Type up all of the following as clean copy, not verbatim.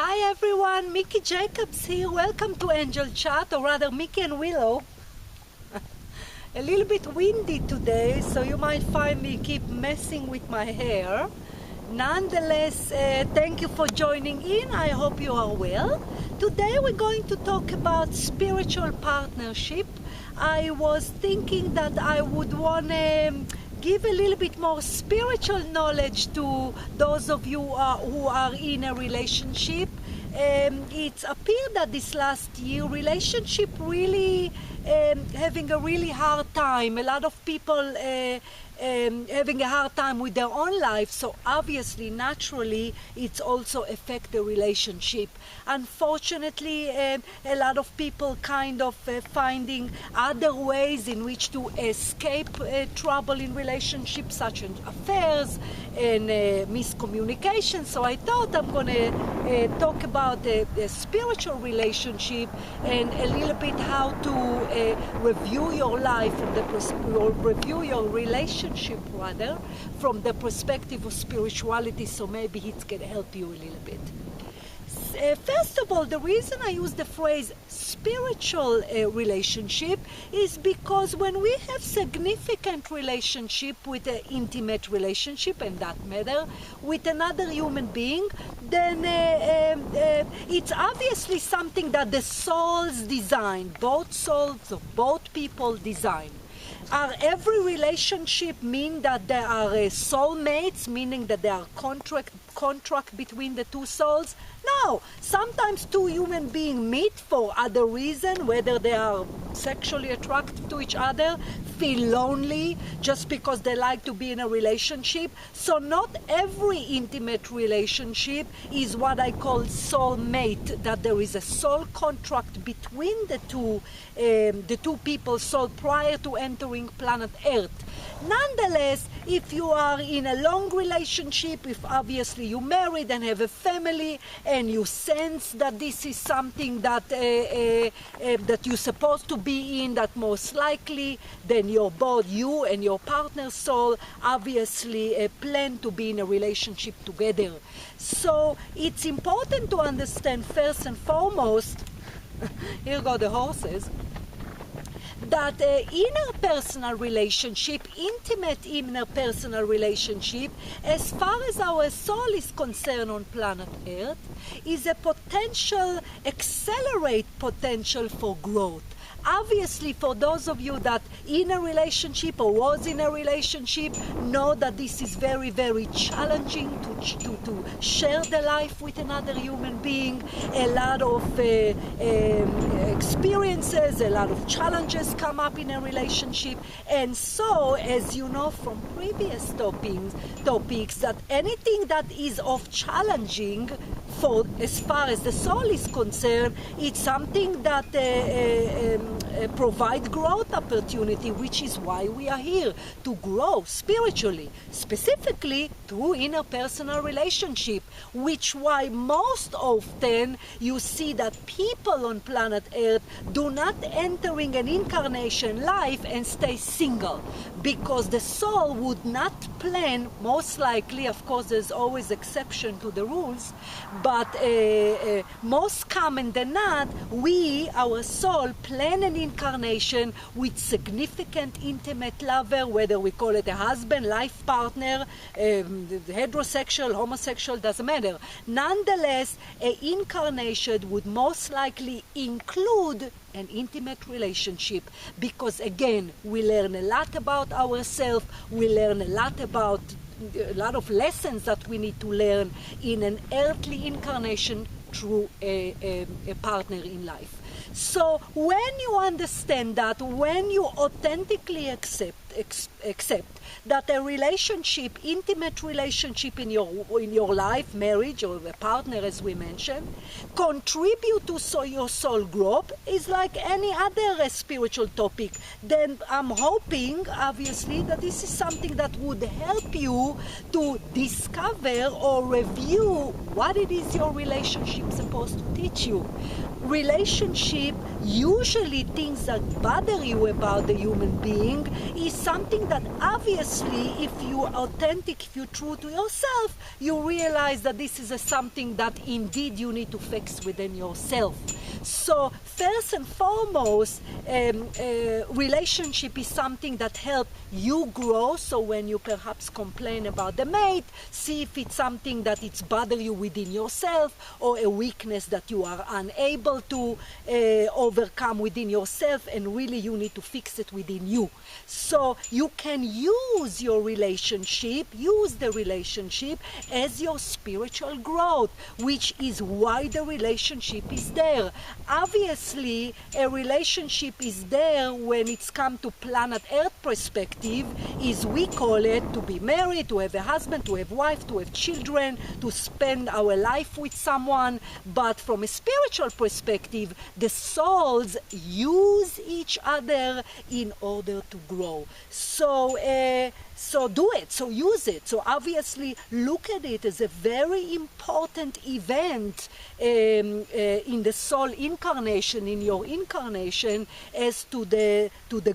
Hi everyone, Miki Jacobs here. Welcome to Angel Chat, or rather Miki and Willow. A little bit windy today, so you might find me keep messing with my hair. Nonetheless, thank you for joining in. I hope you are well. Today we're going to talk about spiritual partnership. I was thinking that I would want to give a little bit more spiritual knowledge to those of you who are in a relationship. It's appeared that this last year relationship really having a really hard time. A lot of people having a hard time with their own life, so obviously, naturally, it's also affect the relationship. Unfortunately, a lot of people kind of finding other ways in which to escape trouble in relationships, such as affairs and miscommunication. So I thought I'm going to talk about the spiritual relationship and a little bit how to review your life from review your relationship rather from the perspective of spirituality, so maybe it can help you a little bit. First of all, the reason I use the phrase spiritual relationship is because when we have significant relationship with an intimate relationship, and that matter, with another human being, then it's obviously something that the souls design, both souls of both people design. Every relationship mean that there are soulmates, meaning that there are contract between the two souls? No, sometimes two human beings meet for other reasons, whether they are sexually attracted to each other, feel lonely just because they like to be in a relationship. So not every intimate relationship is what I call soulmate, that there is a soul contract between the two people's soul prior to entering planet Earth. Nonetheless, if you are in a long relationship, if obviously you married and have a family, and you sense that this is something that that you're supposed to be in, that most likely, then both you and your partner's soul obviously plan to be in a relationship together. So it's important to understand first and foremost, here go the horses, that interpersonal relationship, intimate interpersonal relationship, as far as our soul is concerned on planet Earth, is a accelerate potential for growth. Obviously, for those of you that in a relationship or was in a relationship, know that this is very, very challenging to share the life with another human being. A lot of experiences, a lot of challenges come up in a relationship. And so, as you know from previous topics, that anything that is of challenging, for as far as the soul is concerned, it's something that provide growth opportunity, which is why we are here, to grow spiritually, specifically through interpersonal relationship, which why most often you see that people on planet Earth do not entering an incarnation life and stay single, because the soul would not plan, most likely, of course there's always exception to the rules, but most common than not, our soul plan an incarnation with significant intimate lover, whether we call it a husband, life partner, heterosexual, homosexual, doesn't matter. Nonetheless, an incarnation would most likely include an intimate relationship, because again, we learn a lot about ourselves, we learn a lot of lessons that we need to learn in an earthly incarnation through a partner in life. So when you understand that, when you authentically accept that a relationship, intimate relationship in your life, marriage or a partner, as we mentioned, contribute to your soul growth, is like any other spiritual topic, then I'm hoping, obviously, that this is something that would help you to discover or review what it is your relationship is supposed to teach you. Relationship, usually things that bother you about the human being, is something that obviously, if you are authentic, if you're true to yourself, you realize that this is something that indeed you need to fix within yourself. So first and foremost, relationship is something that helps you grow. So when you perhaps complain about the mate, see if it's something that it's bother you within yourself, or a weakness that you are unable to overcome within yourself, and really you need to fix it within you. So you can use your relationship, use the relationship as your spiritual growth, which is why the relationship is there. Obviously, a relationship is there when it's come to planet Earth perspective, is we call it to be married, to have a husband, to have wife, to have children, to spend our life with someone. But from a spiritual perspective, the souls use each other in order to grow. So do it, so use it. So obviously look at it as a very important event in the soul incarnation, in your incarnation, as to the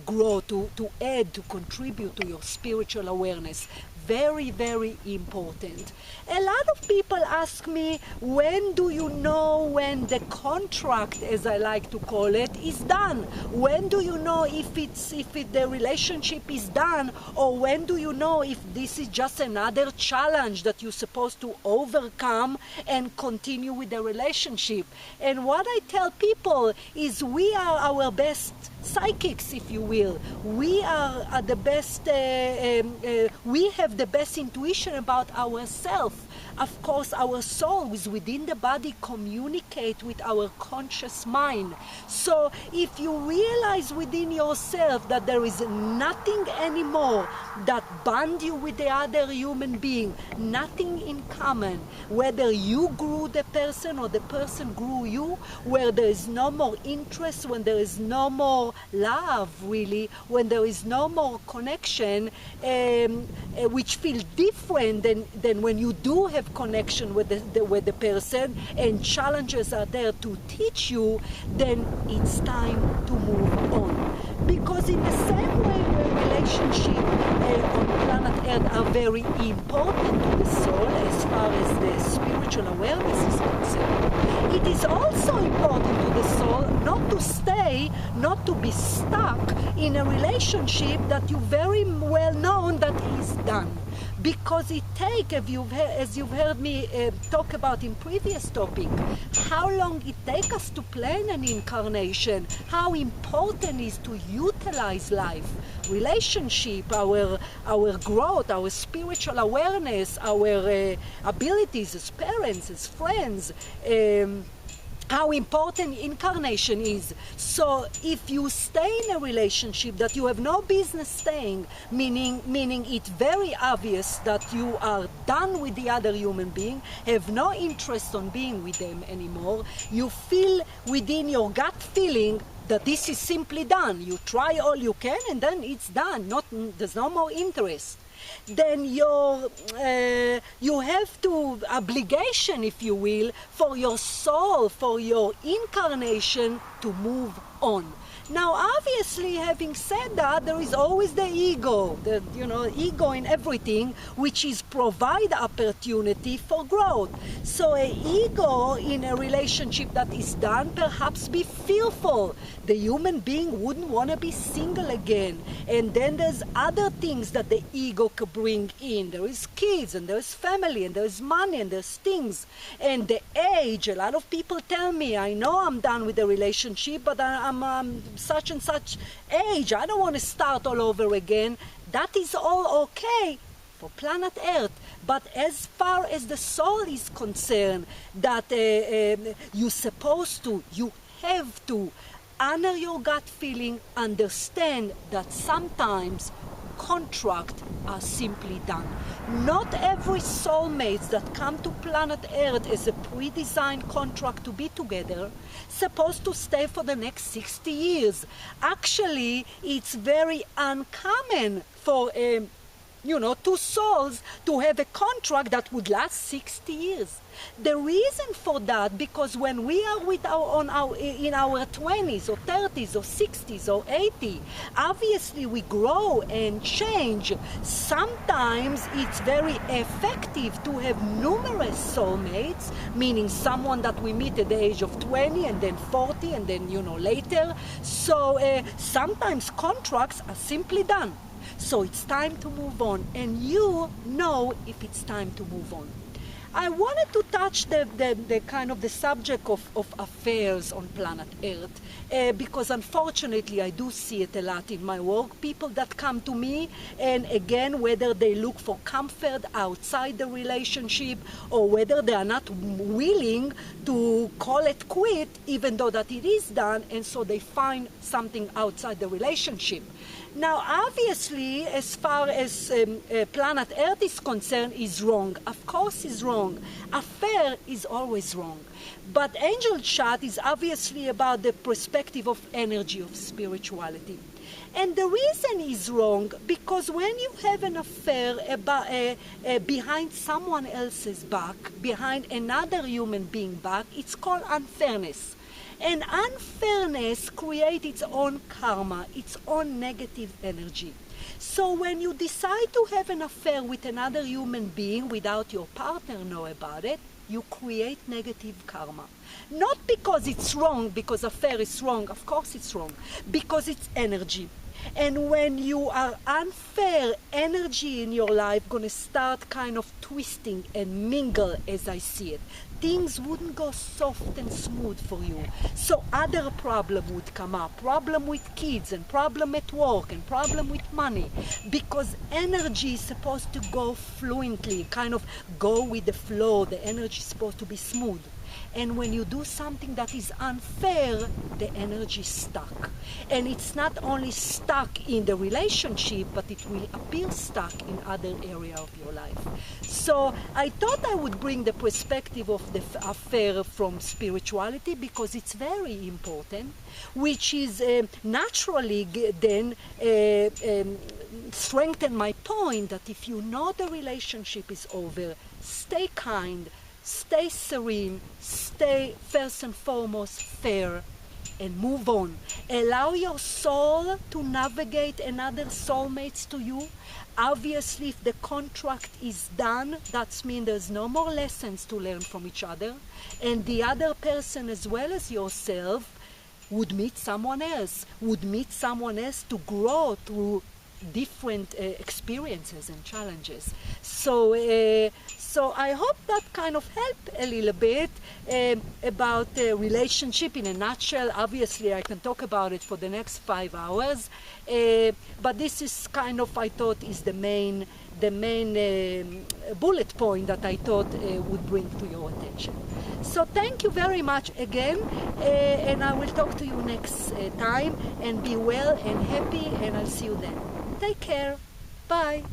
growth, to add, to contribute to your spiritual awareness. Very, very important. A lot of people ask me, when do you know when the contract, as I like to call it, is done? When do you know if the relationship is done, or when do you know if this is just another challenge that you're supposed to overcome and continue with the relationship? And what I tell people is, we are our best psychics, if you will. We are the best, we have the best intuition about ourselves. Of course, our soul is within the body, communicate with our conscious mind. So if you realize within yourself that there is nothing anymore that bond you with the other human being, nothing in common, whether you grew the person or the person grew you, where there is no more interest, when there is no more love, really, when there is no more connection, which feels different than when you do have connection with the person, and challenges are there to teach you, then it's time to move on. Because in the same way where relationships on planet Earth are very important to the soul as far as the spiritual awareness is concerned, it is also important to the soul not to stay, not to be stuck in a relationship that you very well know that is done. Because it takes, as you've heard me talk about in previous topic, how long it takes us to plan an incarnation, how important it is to utilize life, relationship, our growth, our spiritual awareness, our abilities as parents, as friends, how important incarnation is. So if you stay in a relationship that you have no business staying, meaning it's very obvious that you are done with the other human being, have no interest on being with them anymore, you feel within your gut feeling that this is simply done. You try all you can and then it's done. There's no more interest. Then you have to obligation, if you will, for your soul, for your incarnation to move on. Now, obviously, having said that, there is always the ego, ego in everything, which is provide opportunity for growth. So an ego in a relationship that is done perhaps be fearful. The human being wouldn't want to be single again. And then there's other things that the ego could bring in. There is kids, and there's family, and there's money, and there's things. And the age, a lot of people tell me, I know I'm done with the relationship, but I'm such and such age, I don't want to start all over again. That is all okay for planet Earth. But as far as the soul is concerned, that you have to honor your gut feeling, understand that sometimes contracts are simply done. Not every soulmates that come to planet Earth as a pre-designed contract to be together supposed to stay for the next 60 years. Actually, it's very uncommon for a two souls to have a contract that would last 60 years. The reason for that, because when we are in our 20s or 30s or 60s or 80, obviously we grow and change. Sometimes it's very effective to have numerous soulmates, meaning someone that we meet at the age of 20 and then 40 and then later. So sometimes contracts are simply done. So it's time to move on, and you know if it's time to move on. I wanted to touch the kind of the subject of affairs on planet Earth, because unfortunately I do see it a lot in my work. People that come to me, and again, whether they look for comfort outside the relationship or whether they are not willing to call it quit, even though that it is done, and so they find something outside the relationship. Now, obviously, as far as planet Earth is concerned, is wrong. Of course, is wrong. Affair is always wrong. But angel chat is obviously about the perspective of energy, of spirituality. And the reason is wrong because when you have an affair behind someone else's back, behind another human being back, it's called unfairness. And unfairness creates its own karma, its own negative energy. So when you decide to have an affair with another human being without your partner know about it, you create negative karma. Not because it's wrong, because affair is wrong, of course it's wrong, because it's energy. And when you are unfair, energy in your life gonna start kind of twisting and mingle as I see it. Things wouldn't go soft and smooth for you. So other problem would come up. Problem with kids and problem at work and problem with money. Because energy is supposed to go fluently, kind of go with the flow. The energy is supposed to be smooth. And when you do something that is unfair, the energy is stuck. And it's not only stuck in the relationship, but it will appear stuck in other area of your life. So I thought I would bring the perspective of the affair from spirituality because it's very important, which is naturally then strengthen my point that if you know the relationship is over, stay kind, stay serene, stay first and foremost fair, and move on. Allow your soul to navigate another soulmates to you. Obviously, if the contract is done, that means there's no more lessons to learn from each other, and the other person as well as yourself would meet someone else, to grow through different experiences and challenges. So I hope that kind of helped a little bit about the relationship in a nutshell. Obviously, I can talk about it for the next 5 hours, but this is kind of, I thought, is the main bullet point that I thought would bring to your attention. So thank you very much again, and I will talk to you next time, and be well and happy, and I'll see you then. Take care. Bye.